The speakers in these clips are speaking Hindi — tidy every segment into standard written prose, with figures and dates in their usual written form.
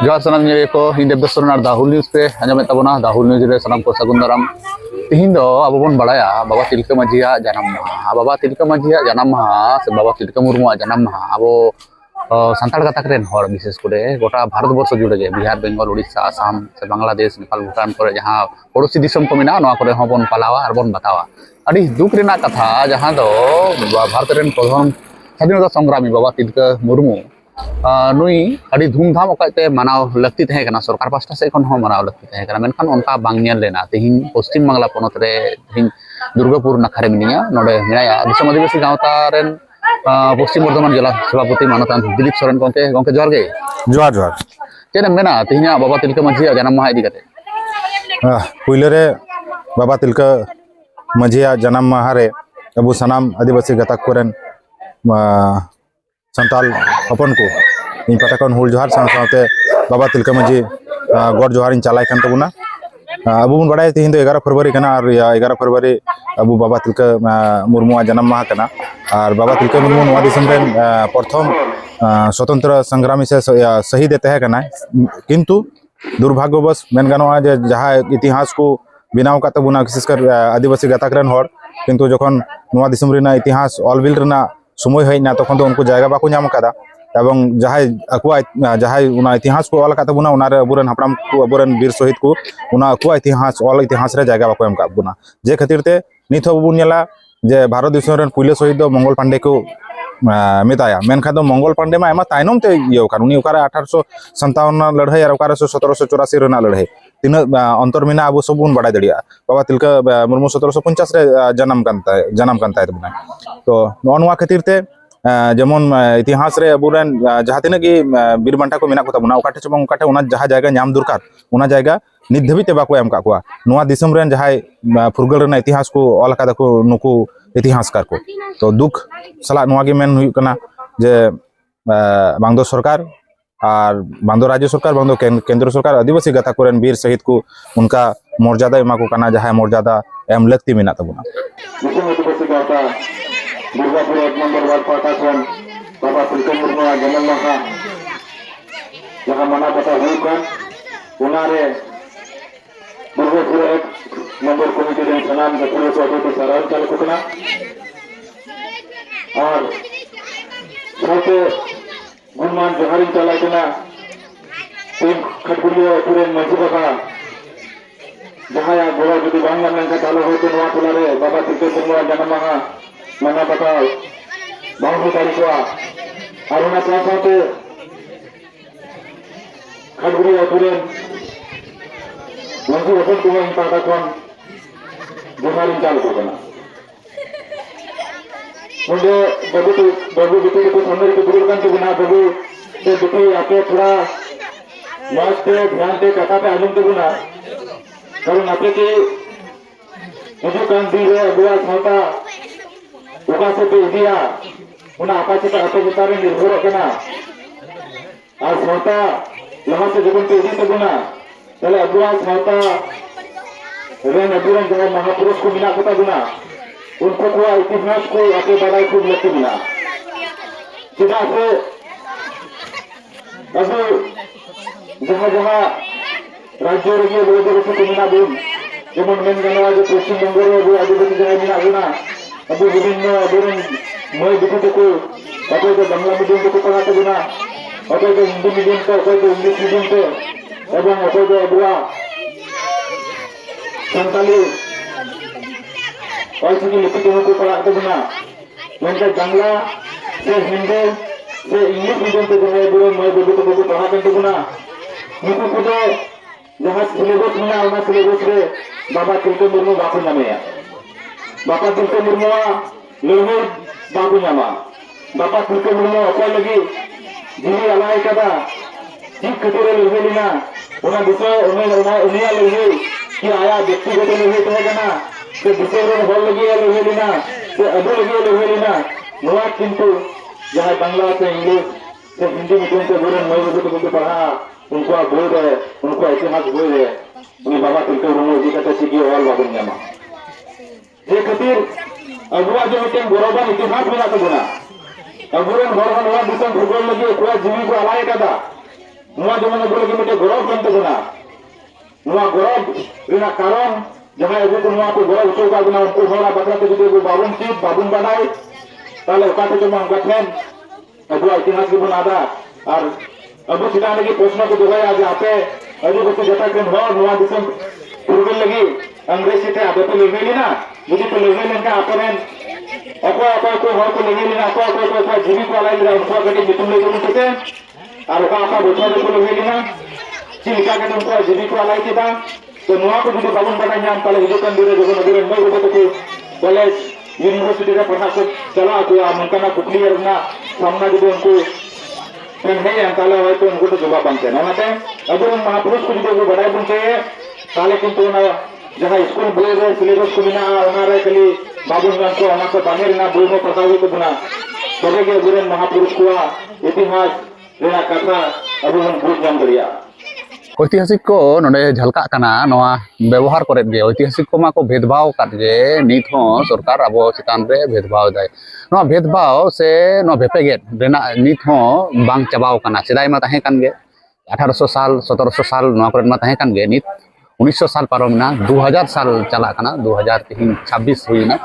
जोहार सनाम ᱧᱮᱞ को ᱤᱧ ᱫᱮᱵᱫᱟᱥ ᱥᱚᱨᱮᱱ ᱟᱨ ᱫᱟᱦᱩᱞ ᱱᱤᱭᱩᱡ ᱯᱮ ᱟᱸᱡᱚᱢᱮᱫ ᱛᱟᱵᱚᱱᱟ ᱫᱟᱦᱩᱞ ᱱᱤᱭᱩᱡ ᱨᱮ ᱥᱟᱱᱟᱢ ᱠᱚ ᱥᱟᱹᱜᱩᱱ ᱫᱟᱨᱟᱢ ᱛᱤᱦᱤᱧ ᱫᱚ ᱟᱵᱚ ᱵᱚᱱ ᱵᱟᱲᱟᱭᱟ ᱵᱟᱵᱟ ᱛᱤᱞᱠᱟᱹ ᱢᱟᱹᱡᱷᱤᱭᱟᱜ ᱡᱟᱱᱟᱢ ᱢᱟᱦᱟ ᱵᱟᱵᱟ ᱛᱤᱞᱠᱟᱹ ᱢᱟᱹᱡᱷᱤᱭᱟᱜ ᱡᱟᱱᱟᱢ ᱢᱟᱦᱟ ᱥᱮ ᱵᱟᱵᱟ ᱛᱤᱞᱠᱟᱹ ᱢᱩᱨᱢᱩᱣᱟᱜ ᱡᱟᱱᱟᱢ ᱢᱟᱦᱟ ᱟᱵᱚ ᱥᱟᱱᱛᱟᱲ ᱜᱟᱛᱟᱠ ᱨᱮᱱ ᱦᱚᱲ ᱵᱤᱥᱮᱥ ᱠᱚᱨᱮ ᱜᱚᱴᱟ ᱵᱷᱟᱨᱚᱛ ᱵᱚᱨᱥᱚ ᱡᱩᱲᱮ ᱜᱮ ᱵᱤᱦᱟᱨ ᱵᱮᱝᱜᱚᱞ उड़ीसा आसाम से बांग्लादेश नेपाल भूटान करे जहां पड़ोसी दिसम को मेना नवा करे हबन पालावा और बन बतावा अड़ी दुख रेना कथा जहां दो भारत रेन प्रधान स्वाधीनता संग्रामी बाबा तिलका मुर्मू नुई अड़ी धूमधाम ओकाते मनाव लगती तहे कना सरकार पास्टा से खन हो मनाव लगती तहे कना मेनखान उनका बांग नेल लेना तिहिन पश्चिम बांग्ला पनत रे तिहिन दुर्गापुर नखरे मिनिया नोडे मेनाया दिसम आदिवासी गांवता रेन पश्चिम बर्धमान जिला सभापति मानतान दिलीप सोरेन गंके गंके जोहार गे जोहार जोहार चेन मेना तिहिना बाबा तिलका मांझी जन्म माह इदी कते पुइले रे बाबा तिलका मांझी जन्म माह रे अबु सनाम आदिवासी गतक कोरेन संताल हपन को इन पटकन हुल जोहार साथे बाबा तिलका मांझी गॉड जोहार इन चालाय कान तबुना अबु बन बड़ाय तिहिन 11 फरवरी कना और 11 फरवरी अबु बाबा तिलका मुर्मु जन्म माह कना और बाबा तिलका मुर्मु नवा दिसम रेन प्रथम स्वतंत्र संग्रामी से शहीद तहे कना किंतु दुर्भाग्यवश मेन गानोआ जे जहाँ इतिहास को बनाव का तबुना विशेषकर आदिवासी गतक रेन हर किंतु जखन नवा दिसम रेना इतिहास ऑलबिल रेना समय हईना तखन तो उनको जायगा बाको नाम कदा एवं जहाँ अकुआ जहाँ उना इतिहास को ऑल का तबुना उनारे अबुरन हपड़ाम को अबुरन वीर शहीद को उना अकुआ इतिहास ऑल इतिहास रे जायगा बाको एम का बुना जे खातिर ते निथ बबुन नेला जे भारत दिसम रेन पुइले शहीद दो मंगल पांडे को मेताया मेनखा दो मंगल पांडे मा तायनम ते इयो कान उनी ओकारे 1857 लड़ाई और ओकारे 1784 रेना लड़ाई तीन अंतर मेना अब सब बन बड़ा दड़िया बाबा तिलका मुर्मू 1750 रे जन्म कांता बुना तो नोआ खातिर ते जेमन इतिहास रे अबुरेन जहाँ तीन की बीर बांटा को मेना को तबुना ओकाटे चबंग ओकाटे उना जहाँ जायगा नाम दुरकार उना जायगा नित धबिते बाको एम का कुआ नोआ दिसम रेन जहाँ फुरगल रेना इतिहास को ऑल का को नुकु इतिहासकार को तो दुख सला नोआ गे मेन हुई कना जे बांगदो सरकार और बांदो राज्य सरकार बांदो केंद्र सरकार आदिवासी गता कोरेन वीर शहीद को उनका मर्यादा एमा को कना जहाँ मर्यादा एम लगती मेना तबुना दुर्गापुर 1 नंबर वार्ड पाटासन बाबा तिलका मुर्मू जन्म माह जहाँ मना बता हुई कन उनारे दुर्गापुर 1 नंबर कमिटी रे सनाम गपुर सभापति सराव चालू कना और साथे गुणमान जोहारी चला कना टीम खटपुरिया पूरे मंजी बाबा जहाँ या गोवा जुदी बांग का चालू हो तो नवा टोला रे बाबा तिलका मुर्मू जन्म माह मना बताओ बाबू तारीख और उना साथे खटपुरिया पूरे मंजी ओपन को इन पाटा कोन जोहारी चालू कना मुझे बाबू बिटे को समझ के गुरु कान के बिना बाबू से बिटे आपे थोड़ा मौज पे ध्यान पे कथा पे आलम के बिना कारण आपे के मुझे कान दी है अगुआ साता उका से पे दिया उना आपा से आपे उतारे निर्भर कना और साता लहा से जबन पे दी तो बिना चले अगुआ साता रेन अबुरन जो महापुरुष को बिना कथा बिना उनको को इतिहास को आके बड़ा खूब लगती बिना सीधा से अब जहाँ जहाँ राज्य रही लोग को मिना बोल जेमन मेन गनवा जो पश्चिम बंगाल रे वो आदिवासी जगह मिना गुना अब विभिन्न अबुरन मय बिटु को अबे जो बांग्ला मीडियम को पढ़ाते बिना अबे जो हिंदी मीडियम को अबे जो इंग्लिश मीडियम को एवं अबे जो अबुआ संताली और सभी लिपि को पढ़ाते बिना उनका बांग्ला से हिंदी से इंग्लिश मीडियम के जगह बुरे मय बिटु को पढ़ाते बिना नुकु को जहाँ सिलेबस मिला उना सिलेबस रे बाबा तिलका मुर्मू बापू नामे बाबा तिलका मुर्मू लड़े बाबू नामा बाबा तिलका मुर्मू अकल लगी जीवी अलाय कदा ठीक खतरे लड़े लेना उना दिशा उनिया लड़े कि आया व्यक्तिगत लड़े तो है से दिशा रे हल लगी लड़े लेना से अबो लगी लड़े लेना नोआ किंतु जहाँ बांग्ला से इंग्लिश से हिंदी मीडियम से बोले मय बिटु को पढ़ा उनको बोल रहे उनको इतिहास बोल रहे उन्हें बाबा तिलका मुर्मू जी कहते सीखी ऑल बाबन जामा ये खातिर अगुआ जो मिटेन गौरवान इतिहास मेना तबुना अगुरन हर हर दिसम भूगोल लगे पूरा जीवी को अलाय कदा ᱱᱚᱣᱟ ᱡᱮᱢᱚᱱ ᱟᱵᱚ ᱞᱟᱹᱜᱤᱫ ᱢᱤᱫᱴᱮᱱ ᱜᱚᱨᱚᱵ ᱠᱟᱱ ᱛᱟᱵᱚᱱᱟ ᱱᱚᱣᱟ ᱜᱚᱨᱚᱵ ᱨᱮᱱᱟᱜ ᱠᱟᱨᱚᱱ ᱡᱟᱦᱟᱸᱭ ᱟᱵᱚ ᱠᱚ ᱱᱚᱣᱟ ᱠᱚ ᱜᱚᱨᱚᱵ ᱦᱚᱪᱚ ᱟᱠᱟᱫ ᱵᱚᱱᱟ ᱩᱱᱠᱩ ᱦᱚᱲᱟᱜ ᱵᱟᱠᱷᱨᱟᱛᱮ ᱡᱩᱫᱤ ᱟᱵᱚ ᱵᱟᱵᱚᱱ ᱪᱮᱫ ᱵᱟᱵᱚᱱ ᱵᱟᱰᱟᱭ তাহলে ওকা থেকে অঙ্কা ঠেন আবুয়ার ইতিহাস গেবন আদা আর আবু চিটান লাগি প্রশ্ন কো দোহায়া যে আপে আদিবাসী জাতা কেন হর নোয়া দিসম পূর্বের লাগি अंग्रेज से आबे तो लेगेली ना যদি তো লেগেলেন কা আপেন অকয় অকয় কো হর কো লেগেলি না অকয় অকয় কো জীবি কো আলাই না উনকো গটি মিতুম লেগে উঠতে আর ওকা আপা বছর কো লেগেলি না চিলিকা কে উনকো জীবি কো আলাই কেদা তো নোয়া কো যদি বাবুন বাটা নাম তাহলে হিজুকান দিরে যখন নদীর নই গোবো তো কলেজ यूनिवर्सिटी का पढ़ा को चला को मनकाना कुकली रना सामना जो उनको नहीं अंताला है तो उनको तो जवाब बनते हैं ना अगर उन महापुरुष को जो बढ़ाई बन चाहिए ताले किंतु ना जहाँ स्कूल बोले रहे सिलेबस को बिना हमारे के लिए बाबूगंज को हमारे बाहर ना बोल में प्रतावित तो बना तबे के अगर महापुरुष को इतिहास रेना कथा अभी हम भूल जान करिया ঐতিহাসিক को नोडे झलका कना नोआ व्यवहार करे गे ऐतिहासिक को मा को भेदभाव काट गे नित हो सरकार अब चितान रे भेदभाव दाय नोआ भेदभाव से नो भेपेगे रेना नित हो बांग चबाव कना सेदाय मा ताहे कान गे 1800 साल 1700 साल नोआ करे मा ताहे कान गे नित 1900 साल पारोमना 2000 साल चला कना 2026 हुईना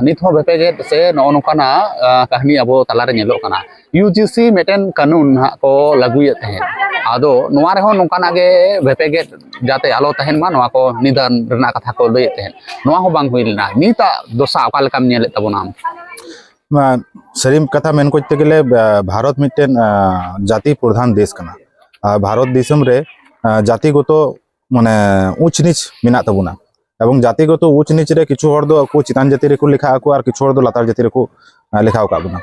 नित हो भेपेगे से नो नोकाना कहानी अब तलारे नेलो कना यूजीसी मेटेन कानून हा को लागुये तहे आदो नोआ रे हो नोकाना गे भेपेगे जाते आलो तहेन मा नोआ को निदान रना कथा को लई तहेन नोआ हो बांग हुइलना नीता दोसा ओका लेकाम नेले तबोना सरीम कथा मेन करते गेले भारत मिटेन जाति प्रधान देश कना भारत दिसम रे जातिगत माने उच्च नीच मेना तबोना एवं जातिगत उच्च नीच रे किछु हर दो को चितान जाति रे को लिखा को और किछु हर दो लातार जाति रे को लिखा का बना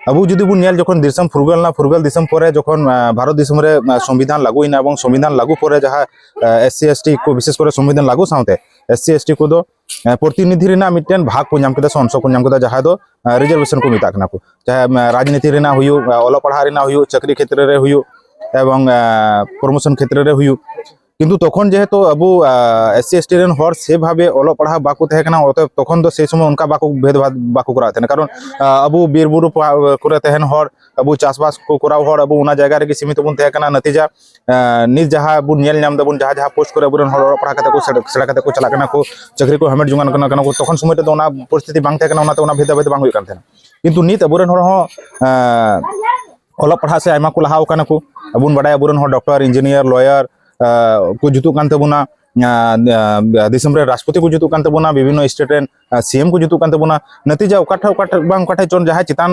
अबू जुदी बुन नेल जखन दिसम फुरगल दिसम परे जखन भारत दिसम रे संविधान लागू इना एवं संविधान लागू परे जहा एससी एसटी को विशेष करे संविधान लागू साउते एससी एसटी को दो प्रतिनिधि रेना मिटेन भाग को नाम केदा संसद को नाम केदा जहा दो रिजर्वेशन को मिता कना को चाहे राजनीति रेना हुयु ओला पढ़ा रेना हुयु चाकरी क्षेत्र रे हुयु एवं प्रमोशन क्षेत्र रे हुयु किंतु तखन जेहेतु अबू एससी एसटी रेन हर से भावे ओलो पढ़ा बाको तहे कना तखन तो से समय उनका बाको भेदभाव बाको करा थे कारण अबू बीरबुरु करे तहन हर अबू चासबास को कराव हर अबू उना जगह रे के सीमित बुन तहे कना नतीजा निज जहां अबू नेल नाम दबुन जहां जहां पोस्ट करे अबूरन हर पढ़ा कते को सेड़ा कते को चला कना को चाकरी को हमेट जुगान कना को तखन समय तो उना परिस्थिति बांग तहे कना उना तो उना भेदभाव बांग हुई कान थे किंतु नित अबूरन हर हो ओलो पढ़ा से आयमा को लहाव कना को अबून बडाय अबूरन हर डॉक्टर इंजीनियर लॉयर को जुतु कान तबुना दिसम रे राष्ट्रपति को जुतु कान तबुना विभिन्न स्टेट रेन सीएम को जुतु कान तबुना नतीजा ओकाठा बांग ओकाठा चोन जहां चितान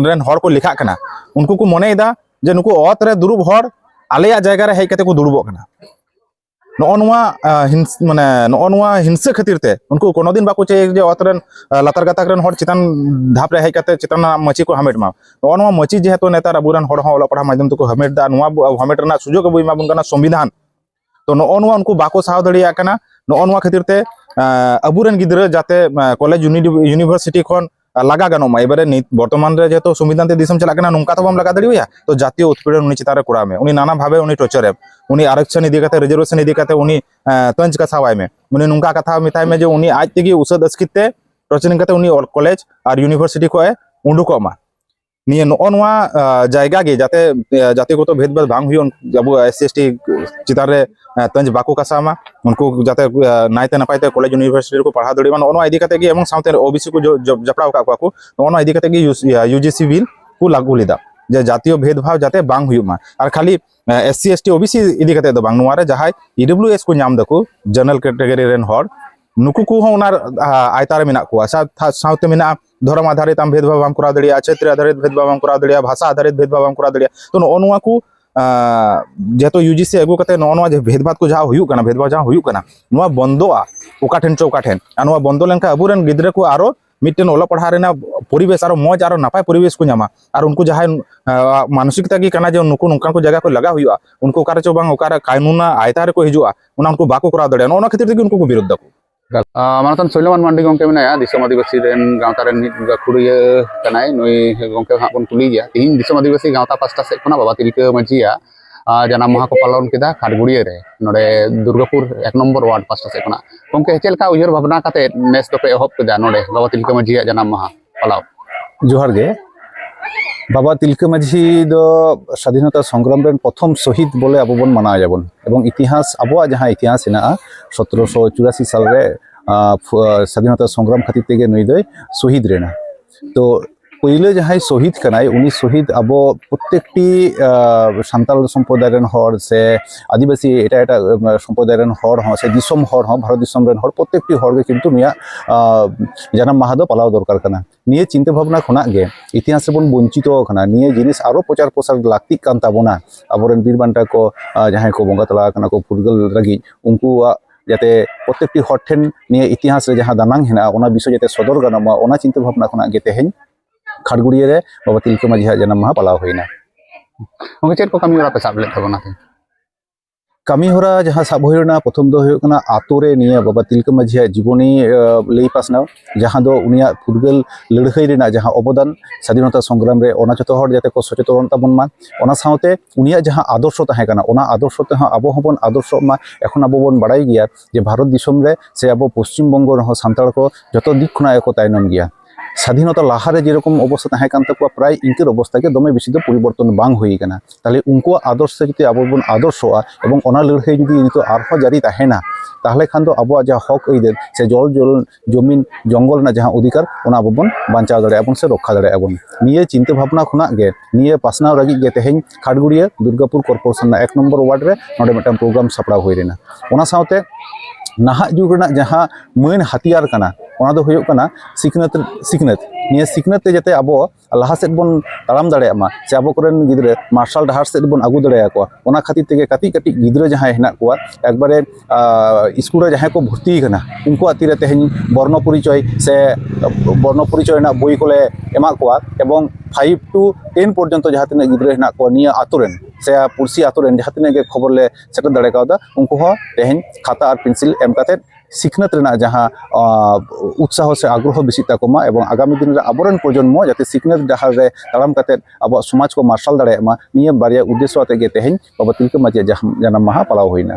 रेन हर को लिखा कना उनको को मनेदा जे नुको औत रे दुरुब हर आलेया जायगा रे हेय कते को दुरुबो कना नोनुआ माने नोनुआ हिंसा खातिर ते उनको कोनो दिन बाको चे जे औत रेन लातार गाताक रेन हर चितान धाप रे हेय कते चितान मची को हमेट मा नोनुआ मची जेहेतु नेतार अबुरन हर हो ओला पढ़ा माध्यम तो को हमेट दा नोआ हमेट रना सुजोग अबु इमा बुन कना संविधान तो नोनुआ उनको बाको साव दड़िया कना नोनुआ खातिर ते अबुरन गिदरा जाते कॉलेज यूनिवर्सिटी खन लगा गानो मा एबारे वर्तमान रे जेतो संविधान ते दिसम चला कना नुका तो बम लगा दड़िया तो जातीय उत्पीड़न उनी चितारे कोड़ा में उनी नाना भावे उनी टॉर्चर है उनी आरक्षण इदी कते रिजर्वेशन इदी कते उनी तंज का सावाय में उनी नुका कथा मिताय में जे उनी आज तेगी उसद अस्किते टॉर्चरिंग कते उनी कॉलेज और यूनिवर्सिटी को उंडुको मा निये नोआ जायगा गे जाते जातिगत भेदभाव बांग हुई अब एससी एसटी चितार रे तंज बाको कासामा उनको जाते नायते नपायते कॉलेज यूनिवर्सिटी को पढ़ा दड़िबा नोआ इदी कते गे एवं साउते ओबीसी को जपड़ाव का को नोआ इदी कते गे यूजीसी बिल को लागू लेदा जे जातीय भेदभाव जाते बांग हुई मा और खाली एससी एसटी ओबीसी इदी कते दो बांग नोआ रे जहाय ईडब्ल्यूएस को नाम दको जनरल कैटेगरी रेन हर नुकु को होना आयतार मेना को साउते मेना धर्म आधारित आम भेदभाव हम करा दड़िया क्षेत्र आधारित भेदभाव हम करा दड़िया भाषा आधारित भेदभाव हम करा दड़िया तो नोआ को जेतो यूजीसी अगु कते नोआ जे भेदभाव को जहां हुयु कना भेदभाव जहां हुयु कना नोआ बंदोआ ओकाठेन चौकाठेन आ नोआ बंदो लेनका अबुरन गिद्रे को आरो मिटेन ओला पढ़ा रेना परिवेश आरो मौज आरो नापाय परिवेश को न्यामा और उनको जहां मानसिकता की कना जे नुको नुका को जगह को लगा हुआ उनको ओकारे चो बांग ओकारे कानून आयतार को हिजुआ उना उनको बाको करा दड़िया नोना खातिर ते उनको को विरोध दको मानतन सैलमान मांडी गोंके मेनाया दिसम आदिवासी रेन गावता रेन खुड़िया कनाय नई गोंके हां बन तुली गया तीन दिसम आदिवासी गावता पास्टा से खना बाबा तिलका मजिया जाना महा को पालन केदा खाटगुड़िया रे नोडे दुर्गापुर 1 नंबर वार्ड पास्टा से खना गोंके चेलका उयहर भावना काते नेस दोपे एहब केदा नोडे बाबा तिलका मजिया जाना महा पालाव जोहार गे बाबा तिलका माझी दो स्वाधीनता संग्राम रेन प्रथम शहीद बोले अब बन मना जाबन एवं इतिहास अब जहाँ इतिहास हेना 1784 साल रे स्वाधीनता संग्राम खातिर तेगे नुई दो शहीद रेना तो पहले जहाँ शहीद कनाय उनी शहीद अब प्रत्येकटी सान्ताल सम्प्रदाय रेन हर से आदिवासी एटा एटा सम्प्रदाय रेन हर हो से दिसम हर हो भारत दिसम रेन हर प्रत्येकटी हर गे किन्तु निया जानाम माहा दो पालाव दरकार कना निये चिंता भावना खना गे इतिहास रेबन वंचित कना निये जिनिस आरो प्रचार प्रसार लाक्ति कान ताबोना आबोरेन बीर बान्टा को जहाँ को बंगा तला कना को फुरगल लगी उनको जाते प्रत्येकटी हर ठेन निये इतिहास रे जहाँ दानांग हेना ओना विषय जाते सदर गानोमा ओना चिंता भावना खना गे तेहेन खाड़गुड़िया रे बाबा तिलका माझी जन्म माहा पालाव होइना उनके चेक को कमी वाला पे साब ले तबना थे कमी होरा जहाँ साब होइना प्रथम दो होइना आतो रे निया बाबा तिलका माझी जीवनी लई पासनाव जहाँ दो उनिया फुटबल लड़ाई रेना जहाँ अवदान स्वाधीनता संग्राम रे ओना जतो हर जाते को सचेतन ताबन मा ओना साउते उनिया जहाँ आदर्श ताहे काना ओना आदर्श ते आबो हबन आदर्श मा एखन आबो बन बाड़ाई गया जे भारत दिसम रे से आबो पश्चिम बंग रह सान्ताल को जतो दिक खना एको तायनम गया स्वाधीनता लाहारे जेरकम अवस्था ताहे कान तको प्राय इंकर अवस्था के दमे बेसी परिवर्तन बांग हुई कना ताले उनको आदर्श से जति आबो बन आदर्शवा एवं ओना लड़ाई जदि नितो आरहो जारी ताहेना ताहले खान दो आबो जा हक अइदेर से जल जमीन जंगल ना जहाँ अधिकार ओना आबो बन बांचाव दाड़े आबन से रक्षा दाड़े आबन निये चिंता भावना खुना गे निये पासनाव लगी गे तेहेन खाड़गुड़िया दुर्गापुर कॉर्पोरेशन ना 1 नंबर वार्ड रे नोडे मिटन प्रोग्राम सापड़ा हुई रेना ओना साउते नाहा जुग रेना जहाँ मेन हथियार कना ओना दो हुयुग कना सिकनत निये सिकनत ते जाते आबो लाहा सेद बन ताराम दाड़े मा से आबो कोरेन गिद्रे मार्शल डाहार सेद बन आगु दाड़े को ओना खातिर तेगे काटी काटी गिद्रे जहाँ हेना कोआ एकबारे स्कूल रे जहाँ को भर्ती कना उनको आतिरे तेहेन वर्ण परिचय से वर्ण परिचय ना बोई कोले एमा कोआ एवं 5 to 10 पर्यंत जहाँ तिना गिद्रे हेना को निया आतोरेन से पुरसी आतोरेन जहाँ तिना के खबर ले सेटर दाड़े कादा उनको हो तेहेन खाता और पेंसिल एम काते सिखनत रेना जहाँ उत्साह से आग्रह बेसी ताकोमा एवं आगामी दिन रे आबोरेन प्रजन्म जाते सिखनत डाहार रे ताड़ाम काते अब समाज को मार्शल दाड़े मा निया बारिया उद्देश्य आते गे तेहेन बाबा तिलका माझी जन्म माहा पालाव होइना।